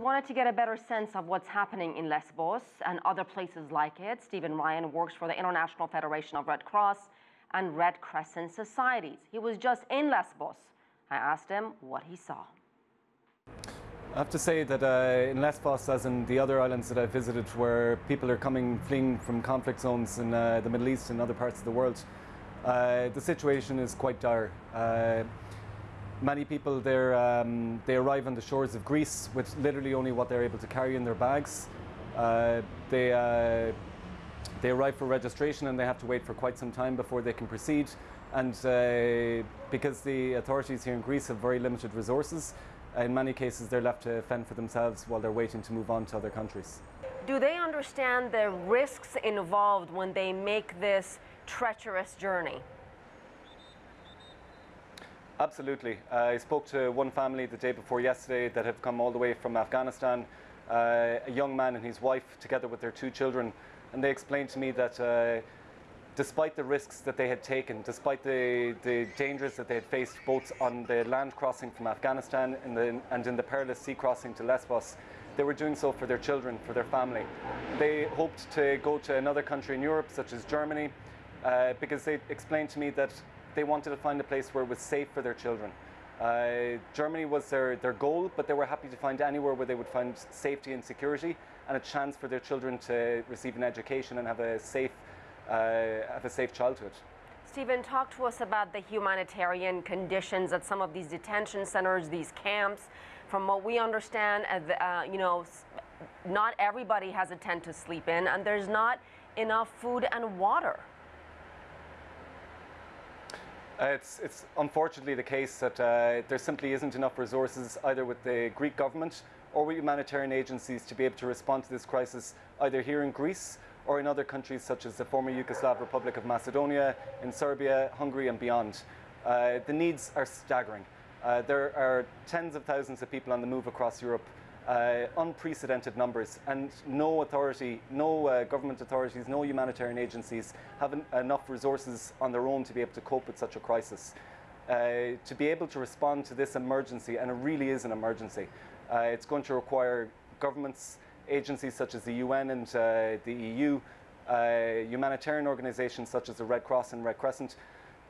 wanted to get a better sense of what's happening in Lesbos and other places like it. Stephen Ryan works for the International Federation of Red Cross and Red Crescent Societies. He was just in Lesbos. I asked him what he saw. I have to say that in Lesbos, as in the other islands that I've visited, where people are fleeing from conflict zones in the Middle East and other parts of the world, the situation is quite dire. Many people there, they arrive on the shores of Greece with literally only what they're able to carry in their bags. They arrive for registration and they have to wait for quite some time before they can proceed. And because the authorities here in Greece have very limited resources, in many cases they're left to fend for themselves while they're waiting to move on to other countries. Do they understand the risks involved when they make this treacherous journey? Absolutely. I spoke to one family the day before yesterday that have come all the way from Afghanistan, a young man and his wife together with their 2 children, and they explained to me that despite the risks that they had taken, despite the dangers that they had faced both on the land crossing from Afghanistan and in the perilous sea crossing to Lesbos, they were doing so for their children, for their family. They hoped to go to another country in Europe, such as Germany, because they explained to me that they wanted to find a place where it was safe for their children. Germany was their goal, but they were happy to find anywhere where they would find safety and security and a chance for their children to receive an education and have a safe childhood. Stephen, talk to us about the humanitarian conditions at some of these detention centers, these camps. From what we understand, not everybody has a tent to sleep in, and there's not enough food and water. It's unfortunately the case that there simply isn't enough resources either with the Greek government or with humanitarian agencies to be able to respond to this crisis either here in Greece or in other countries such as the former Yugoslav Republic of Macedonia, in Serbia, Hungary and beyond. The needs are staggering. There are tens of thousands of people on the move across Europe, unprecedented numbers, and no authority, no government authorities, no humanitarian agencies have enough resources on their own to be able to cope with such a crisis. To be able to respond to this emergency, and it really is an emergency, it's going to require governments, agencies such as the UN and the EU, humanitarian organisations such as the Red Cross and Red Crescent,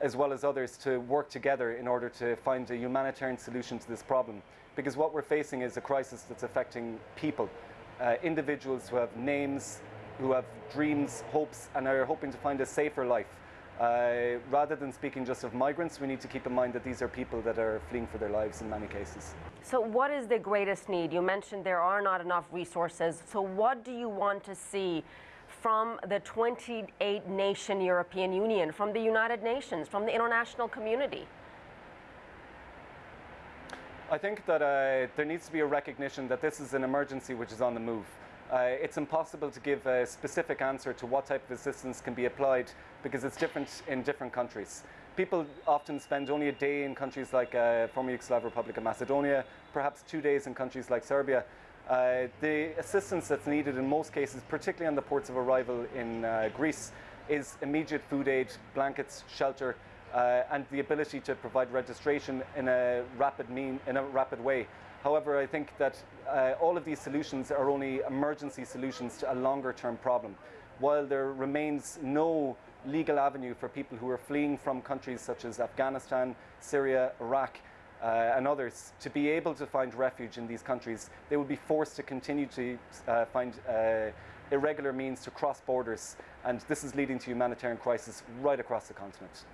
as well as others, to work together in order to find a humanitarian solution to this problem. Because what we're facing is a crisis that's affecting people, individuals who have names, who have dreams, hopes, and are hoping to find a safer life. Rather than speaking just of migrants, we need to keep in mind that these are people that are fleeing for their lives in many cases. So what is the greatest need? You mentioned there are not enough resources. So what do you want to see from the 28-nation European Union, from the United Nations, from the international community? I think that there needs to be a recognition that this is an emergency which is on the move. It's impossible to give a specific answer to what type of assistance can be applied because it's different in different countries. People often spend only a day in countries like former Yugoslav Republic of Macedonia, perhaps 2 days in countries like Serbia. The assistance that's needed in most cases, particularly on the ports of arrival in Greece, is immediate food aid, blankets, shelter, and the ability to provide registration in a rapid way. However, I think that all of these solutions are only emergency solutions to a longer-term problem. While there remains no legal avenue for people who are fleeing from countries such as Afghanistan, Syria, Iraq, and others to be able to find refuge in these countries, they will be forced to continue to find irregular means to cross borders, and this is leading to humanitarian crisis right across the continent.